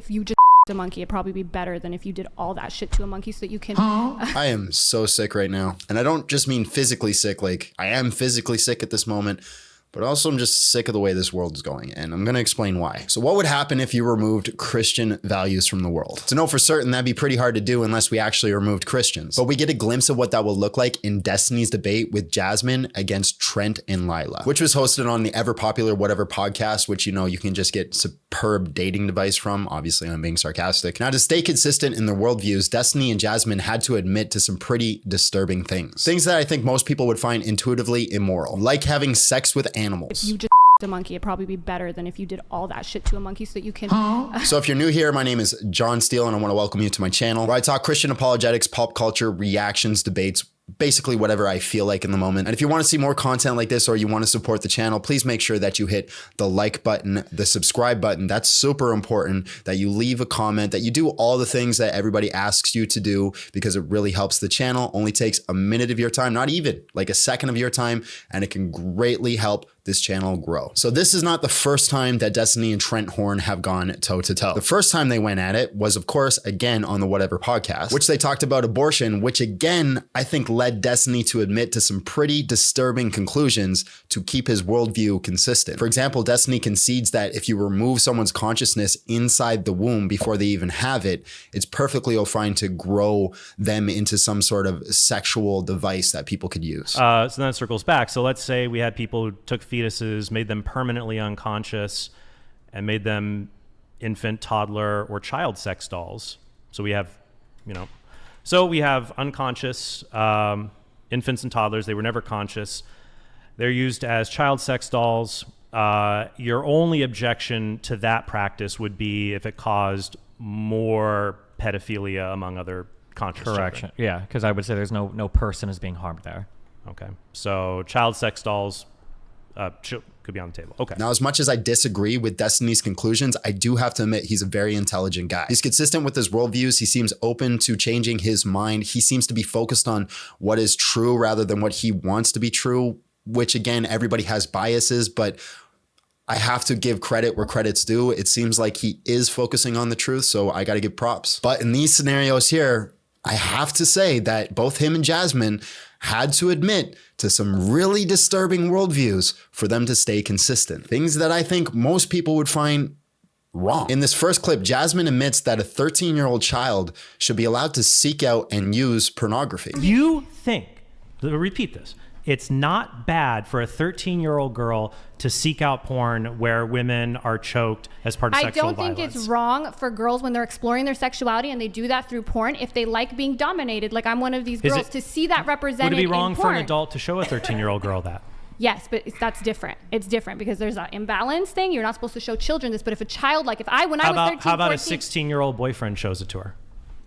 if you just a monkey, it'd probably be better than if you did all that shit to a monkey so that you can... I am so sick right now. And I don't just mean physically sick, like I am physically sick at this moment, but also I'm just sick of the way this world is going. And I'm going to explain why. So what would happen if you removed Christian values from the world? To know for certain, that'd be pretty hard to do unless we actually removed Christians. But we get a glimpse of what that will look like in Destiny's debate with Jazmen against Trent and Lila, which was hosted on the ever popular Whatever podcast, which, you know, you can just get superb dating advice from. Obviously, I'm being sarcastic. Now, to stay consistent in their worldviews, Destiny and Jazmen had to admit to some pretty disturbing things. Things that I think most people would find intuitively immoral, like having sex with animals. If you just a monkey, it'd probably be better than if you did all that shit to a monkey so that you can... So if you're new here, my name is John Steele and I want to welcome you to my channel where I talk Christian apologetics, pop culture, reactions, debates, basically whatever I feel like in the moment. And if you want to see more content like this or you want to support the channel, please make sure that you hit the like button, the subscribe button. That's super important, that you leave a comment, that you do all the things that everybody asks you to do because it really helps the channel. Only takes a minute of your time, not even like a second of your time, and it can greatly help this channel grow. So this is not the first time that Destiny and Trent Horn have gone toe to toe. The first time they went at it was, of course, again on the Whatever podcast, which they talked about abortion, which again, I think led Destiny to admit to some pretty disturbing conclusions to keep his worldview consistent. For example, Destiny concedes that if you remove someone's consciousness inside the womb before they even have it, it's perfectly fine to grow them into some sort of sexual device that people could use. So then it circles back. So let's say we had people who took fetuses, made them permanently unconscious, and made them infant, toddler, or child sex dolls. So we have, we have unconscious infants and toddlers. They were never conscious. They're used as child sex dolls. Your only objection to that practice would be if it caused more pedophilia among other conscious children. Yeah, because I would say there's no person is being harmed there. Okay, so child sex dolls could be on the table. Okay. Now, as much as I disagree with Destiny's conclusions, I do have to admit he's a very intelligent guy. He's consistent with his worldviews. He seems open to changing his mind. He seems to be focused on what is true rather than what he wants to be true, which again, everybody has biases, but I have to give credit where credit's due. It seems like he is focusing on the truth, so I got to give props. But in these scenarios here, I have to say that both him and Jazmen had to admit to some really disturbing worldviews for them to stay consistent. Things that I think most people would find wrong. In this first clip, Jazmen admits that a 13-year-old child should be allowed to seek out and use pornography. You think, repeat this, it's not bad for a 13-year-old girl to seek out porn where women are choked as part of sexual violence. I don't think it's wrong for girls when they're exploring their sexuality and they do that through porn, if they like being dominated, like I'm one of these girls, to see that represented in porn. Would it be wrong for an adult to show a 13-year-old girl that? Yes, but that's different. It's different because there's an imbalance thing. You're not supposed to show children this, but if a child, like when I was 13, how about 14, a 16-year-old boyfriend shows it to her?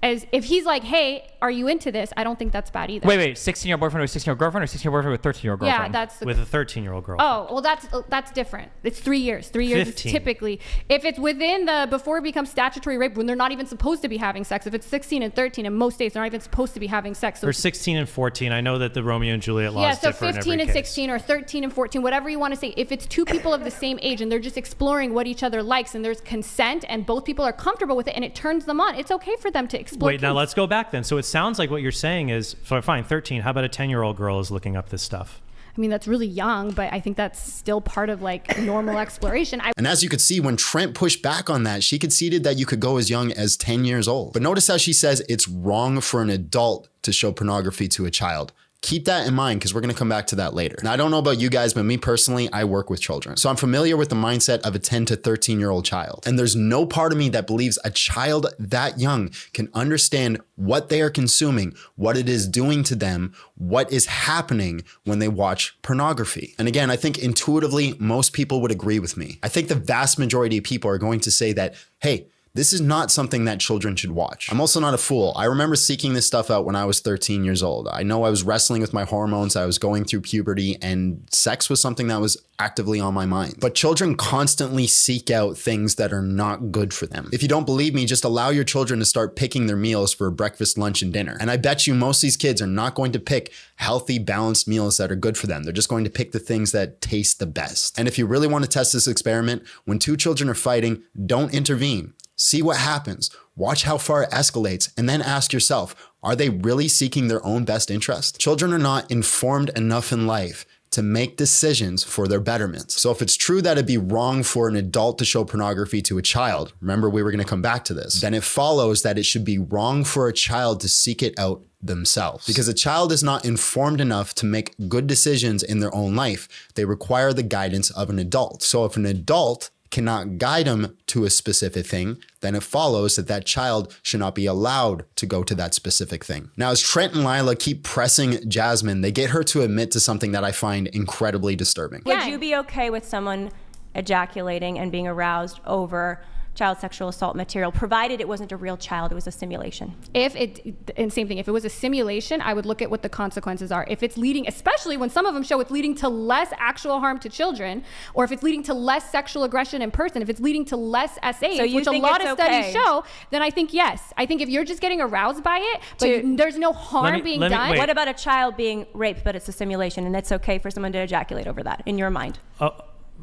As if he's like, hey, are you into this? I don't think that's bad either. Wait, 16-year-old boyfriend with 16-year-old girlfriend, or 16-year-old boyfriend with 13-year-old girlfriend? Yeah, that's with a 13-year-old girl. Oh, well, that's different. It's 3 years. 3 years 15. Is typically. If it's within before it becomes statutory rape, when they're not even supposed to be having sex. If it's 16 and 13, in most states, they're not even supposed to be having sex. So or 16 and 14. I know that the Romeo and Juliet laws differ in every case. Yeah, so 15 and 16 or 13 and 14, whatever you want to say. If it's two people of the same age and they're just exploring what each other likes and there's consent and both people are comfortable with it and it turns them on, it's okay for them to explore. Wait, now let's go back then. So it sounds like what you're saying is, so fine, 13, how about a 10-year-old girl is looking up this stuff? I mean, that's really young, but I think that's still part of like normal exploration. And as you could see, when Trent pushed back on that, she conceded that you could go as young as 10 years old. But notice how she says it's wrong for an adult to show pornography to a child. Keep that in mind because we're going to come back to that later. Now, I don't know about you guys, but me personally, I work with children. So I'm familiar with the mindset of a 10 to 13-year-old child. And there's no part of me that believes a child that young can understand what they are consuming, what it is doing to them, what is happening when they watch pornography. And again, I think intuitively, most people would agree with me. I think the vast majority of people are going to say that, hey, this is not something that children should watch. I'm also not a fool. I remember seeking this stuff out when I was 13 years old. I know I was wrestling with my hormones. I was going through puberty and sex was something that was actively on my mind. But children constantly seek out things that are not good for them. If you don't believe me, just allow your children to start picking their meals for breakfast, lunch, and dinner. And I bet you most of these kids are not going to pick healthy, balanced meals that are good for them. They're just going to pick the things that taste the best. And if you really want to test this experiment, when two children are fighting, don't intervene. See what happens. Watch how far it escalates, and then ask yourself, are they really seeking their own best interest? Children are not informed enough in life to make decisions for their betterment. So if it's true that it'd be wrong for an adult to show pornography to a child, remember we were going to come back to this, then it follows that it should be wrong for a child to seek it out themselves. Because a child is not informed enough to make good decisions in their own life. They require the guidance of an adult. So if an adult cannot guide them to a specific thing, then it follows that that child should not be allowed to go to that specific thing. Now, as Trent and Lila keep pressing Jazmen, they get her to admit to something that I find incredibly disturbing. Would you be okay with someone ejaculating and being aroused over child sexual assault material, provided it wasn't a real child, it was a simulation? And same thing, if it was a simulation, I would look at what the consequences are. If it's leading, especially when some of them show it's leading to less actual harm to children, or if it's leading to less sexual aggression in person, if it's leading to less SAs, which a lot of studies show, then I think yes. I think if you're just getting aroused by it, but there's no harm being done. What about a child being raped, but it's a simulation, and it's okay for someone to ejaculate over that, in your mind?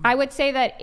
I would say that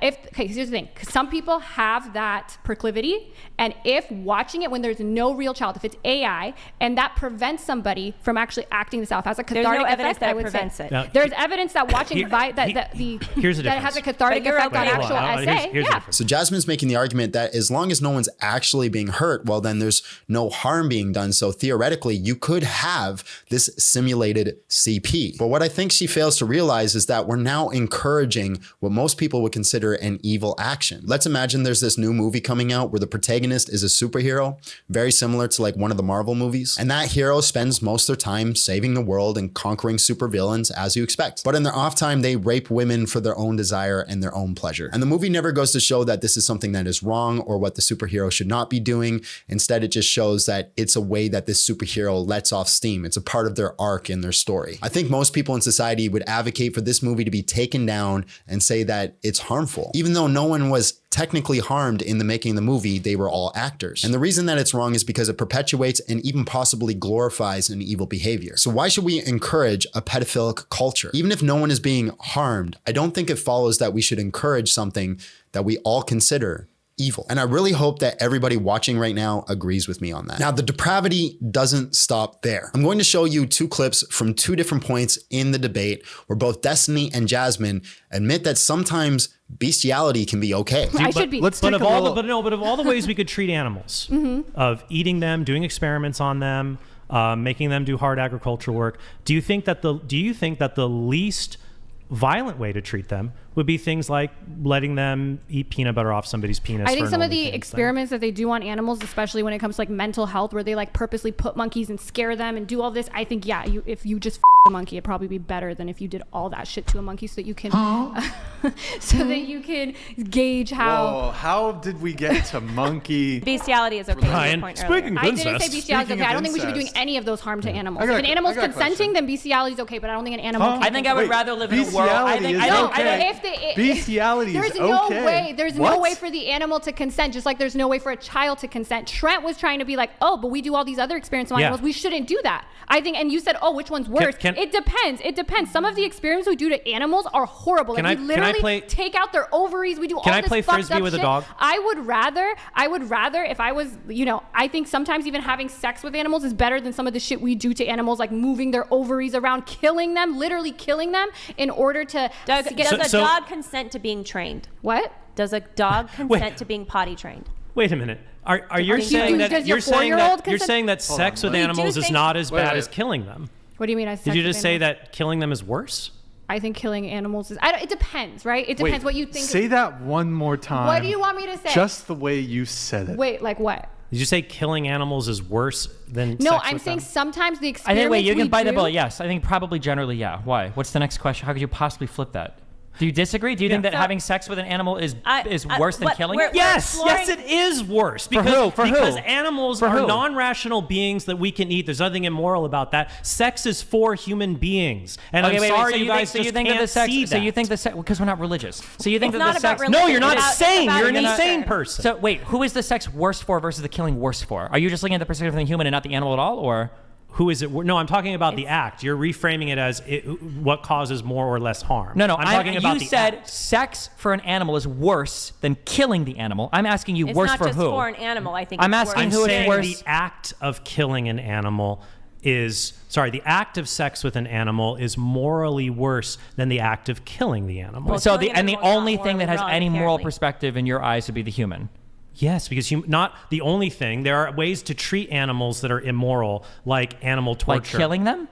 okay, here's the thing. Some people have that proclivity, and if watching it when there's no real child, if it's AI, and that prevents somebody from actually acting this out, has a cathartic effect, I would say. It. There's evidence that watching here's the that it has a cathartic effect on actual SA. Yeah. So Jazmen's making the argument that as long as no one's actually being hurt, well, then there's no harm being done. So theoretically, you could have this simulated CP. But what I think she fails to realize is that we're now encouraging what most people would consider an evil action. Let's imagine there's this new movie coming out where the protagonist is a superhero, very similar to like one of the Marvel movies. And that hero spends most of their time saving the world and conquering supervillains, as you expect. But in their off time, they rape women for their own desire and their own pleasure. And the movie never goes to show that this is something that is wrong or what the superhero should not be doing. Instead, it just shows that it's a way that this superhero lets off steam. It's a part of their arc in their story. I think most people in society would advocate for this movie to be taken down and say that it's harmful. Even though no one was technically harmed in the making of the movie, they were all actors. And the reason that it's wrong is because it perpetuates and even possibly glorifies an evil behavior. So why should we encourage a pedophilic culture? Even if no one is being harmed, I don't think it follows that we should encourage something that we all consider evil. And I really hope that everybody watching right now agrees with me on that. Now, the depravity doesn't stop there. I'm going to show you two clips from two different points in the debate where both Destiny and Jazmen admit that sometimes bestiality can be okay. But of all the ways we could treat animals, of eating them, doing experiments on them, making them do hard agricultural work, do you think that the least violent way to treat them would be things like letting them eat peanut butter off somebody's penis? I think some of the experiments that they do on animals, especially when it comes to like mental health, where they like purposely put monkeys and scare them and do all this, I think, yeah, if you just a monkey, it'd probably be better than if you did all that shit to a monkey so that you can gauge how. Whoa, how did we get to monkey? Bestiality is okay. Ryan, speaking of I didn't incest. say bestiality is okay. I don't think we should be doing any of those harm to animals. If an animal's consenting, then bestiality is okay, but I don't think an animal can. I think I would rather live in a world. Bestiality is okay. There's no way for the animal to consent, just like there's no way for a child to consent. Trent was trying to be like, oh, but we do all these other experiments on animals. We shouldn't do that. I think, and you said, oh, which one's worse? It depends. It depends. Some of the experiments we do to animals are horrible. We literally take out their ovaries. We do all this fucked up shit. Can I play frisbee with a dog? I would rather if I was, I think sometimes even having sex with animals is better than some of the shit we do to animals, like moving their ovaries around, killing them, literally killing them in order to Does a dog consent to being trained? What? Does a dog consent to being potty trained? Wait a minute. Are you saying that sex with animals is not as bad as killing them? What do you mean? Did you just say that killing them is worse? I think killing animals is. It depends, right? It depends what you think. Say that one more time. What do you want me to say? Just the way you said it. Wait, like what? Did you say killing animals is worse than? No, sex I'm with saying them? Sometimes the experience. I think. Wait, you can bite the bullet. Yes, I think probably generally, yeah. Why? What's the next question? How could you possibly flip that? Do you disagree? Do you think that having sex with an animal is worse than killing it? Yes, it is worse. Because animals are non-rational beings that we can eat. There's nothing immoral about that. Sex is for human beings. And I'm sorry you guys just can't see that. So you think the sex, because we're not religious. So you think that the sex... No, you're not sane. You're an insane person. So wait, who is the sex worse for versus the killing worse for? Are you just looking at the perspective of the human and not the animal at all, or... who is it? No, I'm talking about the act. You're reframing it as what causes more or less harm. No, I'm talking about you the said act. sex for an animal is worse than killing the animal. I'm asking you, It's worse not for just who? for an animal. I think I'm it's asking worse. who it's saying worse. the act of killing an animal the act of sex with an animal is morally worse than the act of killing the animal. Well, So killing the an animal is only not thing that has morally any wrong, moral apparently. perspective in your eyes would be the human. Yes, because not the only thing. There are ways to treat animals that are immoral, like animal torture. Like killing them?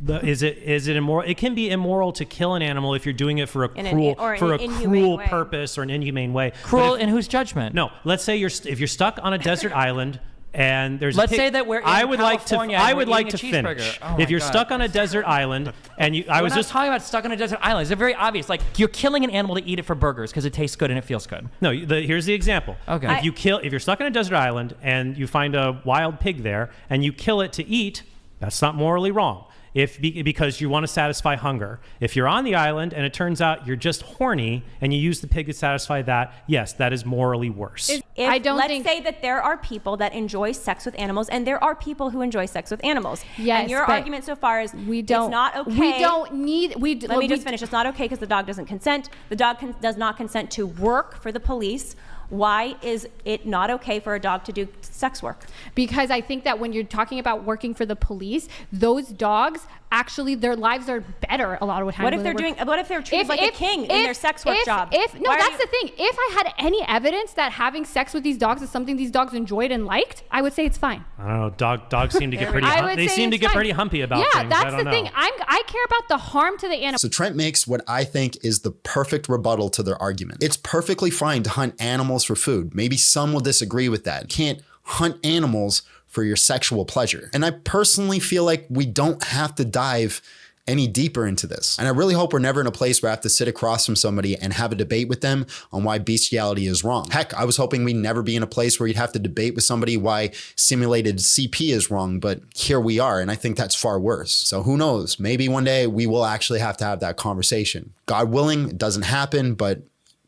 Is it immoral? It can be immoral to kill an animal if you're doing it for a inhumane cruel way. purpose or an inhumane way. Cruel in whose judgment? No, let's say if you're stuck on a desert island and there's Let's a pig, say that we're in I would California and I we're would like to eating a cheeseburger. finish. Oh my If you're God. stuck on a desert island and We're not talking about stuck on a desert island. It's very obvious. Like, you're killing an animal to eat it for burgers because it tastes good and it feels good. No, here's the example. Okay. If you're stuck on a desert island and you find a wild pig there and you kill it to eat, that's not morally wrong. Because you want to satisfy hunger. If you're on the island and it turns out you're just horny and you use the pig to satisfy that, yes, that is morally worse. Let's say that there are people that enjoy sex with animals, and there are people who enjoy sex with animals. Yes, and your but argument so far is we don't. it's not okay. We don't need. Let me just finish. It's not okay because the dog doesn't consent. The dog does not consent to work for the police. Why is it not okay for a dog to do sex work? Because I think that when you're talking about working for the police, those dogs actually their lives are better a lot of the time. What if they're treated like a king in their sex work job? That's the thing. If I had any evidence that having sex with these dogs is something these dogs enjoyed and liked, I would say it's fine. I don't know. Dogs seem to get pretty. They seem to get pretty humpy about things. Yeah, that's the thing. I care about the harm to the animal. So Trent makes what I think is the perfect rebuttal to their argument. It's perfectly fine to hunt animals for food. Maybe some will disagree with that. You can't hunt animals for your sexual pleasure. And I personally feel like we don't have to dive any deeper into this. And I really hope we're never in a place where I have to sit across from somebody and have a debate with them on why bestiality is wrong. Heck, I was hoping we'd never be in a place where you'd have to debate with somebody why simulated CP is wrong, but here we are, and I think that's far worse. So who knows? Maybe one day we will actually have to have that conversation. God willing, it doesn't happen, but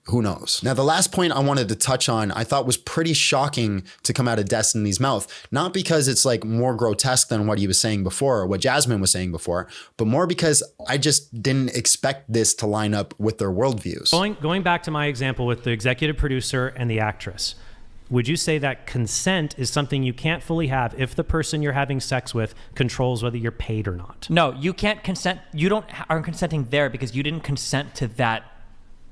who knows? Now, the last point I wanted to touch on, I thought was pretty shocking to come out of Destiny's mouth. Not because it's like more grotesque than what he was saying before or what Jazmen was saying before, but more because I just didn't expect this to line up with their worldviews. Going back to my example with the executive producer and the actress, would you say that consent is something you can't fully have if the person you're having sex with controls whether you're paid or not? No, you can't consent. You aren't consenting there because you didn't consent to that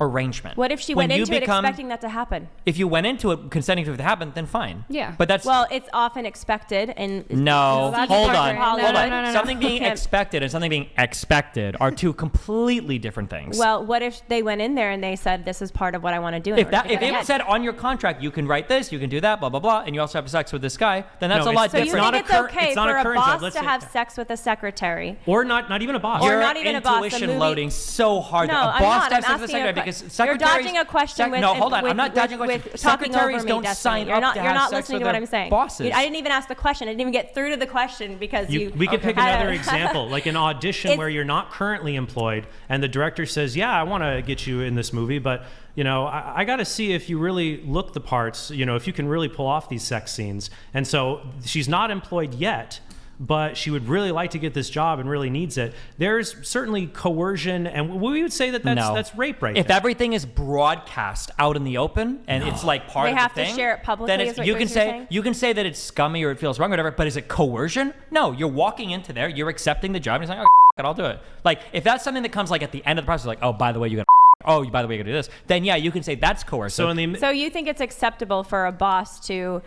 arrangement. What if she went into it expecting that to happen? If you went into it consenting for it to happen, then fine. Yeah. But that's it's often expected and hold on. No. Something being expected and something being expected are two completely different things. Well, what if they went in there and they said, this is part of what I want to do? If it said on your contract, you can write this, you can do that, blah, blah, blah, and you also have sex with this guy, then that's a lot so different. you think it's okay for a boss to have sex with a secretary? Or not even a boss. Or not even a boss. Intuition loading so hard. No, a boss I'm to have sex with a secretary because secretaries... You're dodging a question with... No, hold on. I'm not dodging a question. Secretaries don't sign up to have sex with their bosses. I didn't even ask the question. I didn't even get through to the question because we could pick another example, like an audition where you're not currently employed and the director says, yeah, I want to get you in this movie, but I got to see if you really look the parts, if you can really pull off these sex scenes. And so she's not employed yet, but she would really like to get this job and really needs it. There's certainly coercion, and we would say that's rape right If there. everything is broadcast out in the open and it's like part of the thing, they have to share it publicly. Then you can say that it's scummy or it feels wrong or whatever. But is it coercion? No, you're walking into there, you're accepting the job, and you're saying, "Oh, I'll do it." Like if that's something that comes like at the end of the process, like, "Oh, by the way, you got." Oh, by the way, you got to do this. Then yeah, you can say that's coercive. So you think it's acceptable for a boss to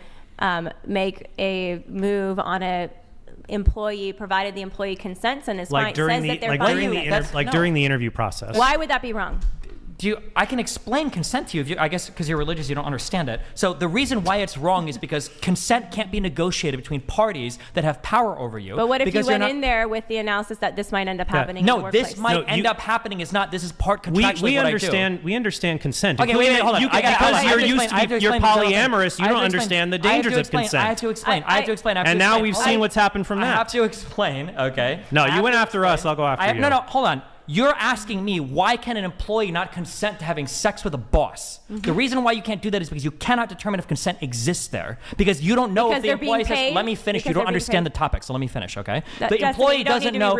make a move on a employee, provided the employee consents and is fine, says that they're fine. During the interview process. Why would that be wrong? I can explain consent to you. I guess because you're religious, you don't understand it. So the reason why it's wrong is because consent can't be negotiated between parties that have power over you. But what if you went in there with the analysis that this might end up happening in the workplace? This might end up happening. Is not. This is part contractually we understand consent. Okay, wait, hold on. Because you're polyamorous, you don't understand the dangers of consent. I have to explain. And now we've seen what's happened from that. I have to explain. Okay. No, you went after us. I'll go after you. No, hold on. You're asking me, why can an employee not consent to having sex with a boss? The reason why you can't do that is because you cannot determine if consent exists there. Because you don't know if the employee says, let me finish. You don't understand the topic, so let me finish, okay? The employee doesn't know.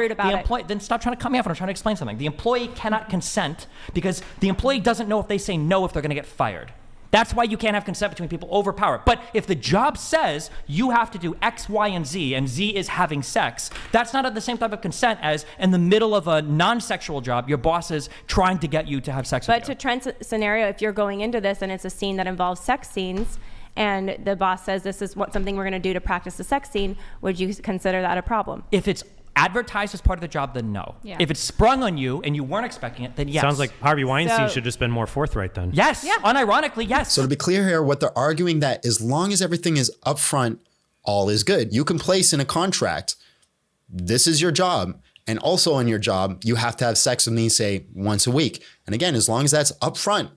Then stop trying to cut me off when I'm trying to explain something. The employee cannot consent because the employee doesn't know if they say no if they're going to get fired. That's why you can't have consent between people overpowered. But if the job says you have to do X, Y, and Z is having sex, that's not the same type of consent as in the middle of a non-sexual job, your boss is trying to get you to have sex with you. But to Trent's scenario, if you're going into this and it's a scene that involves sex scenes, and the boss says this is something we're going to do to practice the sex scene, would you consider that a problem? If it's advertised as part of the job, then no. Yeah. If it's sprung on you and you weren't expecting it, then yes. Sounds like Harvey Weinstein should just been more forthright then. Yes, unironically, yes. So to be clear here, what they're arguing that as long as everything is upfront, all is good. You can place in a contract, this is your job. And also on your job, you have to have sex with me, say, once a week. And again, as long as that's upfront,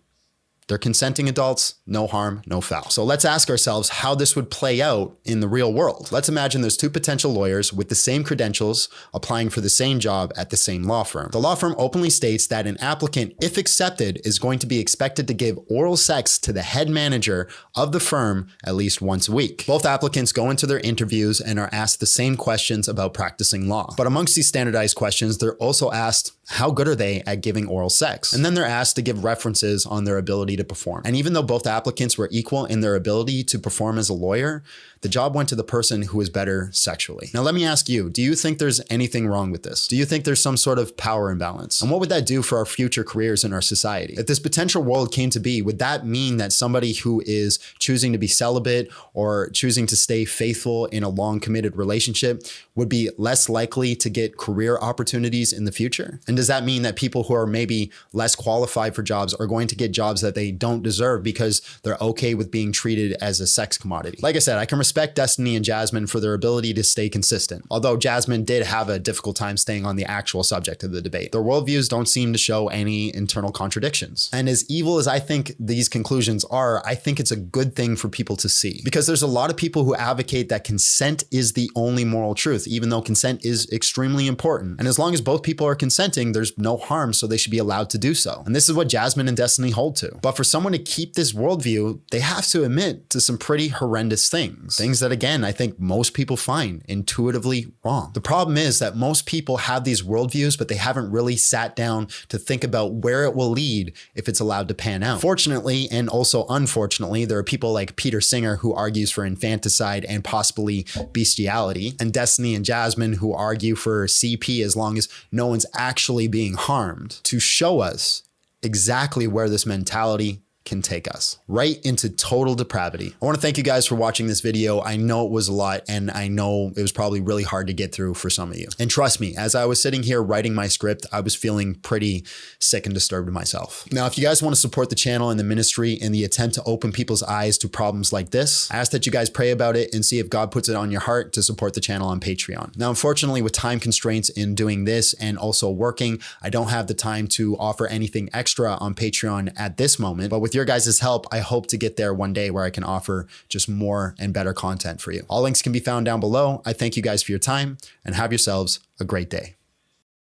they're consenting adults, no harm, no foul. So let's ask ourselves how this would play out in the real world. Let's imagine there's two potential lawyers with the same credentials applying for the same job at the same law firm. The law firm openly states that an applicant, if accepted, is going to be expected to give oral sex to the head manager of the firm at least once a week. Both applicants go into their interviews and are asked the same questions about practicing law. But amongst these standardized questions, they're also asked, how good are they at giving oral sex? And then they're asked to give references on their ability to perform. And even though both applicants were equal in their ability to perform as a lawyer, the job went to the person who was better sexually. Now, let me ask you, do you think there's anything wrong with this? Do you think there's some sort of power imbalance? And what would that do for our future careers in our society? If this potential world came to be, would that mean that somebody who is choosing to be celibate or choosing to stay faithful in a long committed relationship would be less likely to get career opportunities in the future? And does that mean that people who are maybe less qualified for jobs are going to get jobs that they don't deserve because they're okay with being treated as a sex commodity? Like I said, I can respect Destiny and Jazmen for their ability to stay consistent. Although Jazmen did have a difficult time staying on the actual subject of the debate. Their worldviews don't seem to show any internal contradictions. And as evil as I think these conclusions are, I think it's a good thing for people to see. Because there's a lot of people who advocate that consent is the only moral truth, even though consent is extremely important. And as long as both people are consenting, there's no harm, so they should be allowed to do so. And this is what Jazmen and Destiny hold to. But for someone to keep this worldview, they have to admit to some pretty horrendous things. Things that, again, I think most people find intuitively wrong. The problem is that most people have these worldviews, but they haven't really sat down to think about where it will lead if it's allowed to pan out. Fortunately, and also unfortunately, there are people like Peter Singer who argues for infanticide and possibly bestiality, and Destiny and Jazmen who argue for CP as long as no one's actually being harmed, to show us exactly where this mentality can take us, right into total depravity. I want to thank you guys for watching this video. I know it was a lot, and I know it was probably really hard to get through for some of you. And trust me, as I was sitting here writing my script, I was feeling pretty sick and disturbed myself. Now, if you guys want to support the channel and the ministry in the attempt to open people's eyes to problems like this, I ask that you guys pray about it and see if God puts it on your heart to support the channel on Patreon. Now, unfortunately, with time constraints in doing this and also working, I don't have the time to offer anything extra on Patreon at this moment, but with your guys' help, I hope to get there one day where I can offer just more and better content for you. All links can be found down below. I thank you guys for your time and have yourselves a great day.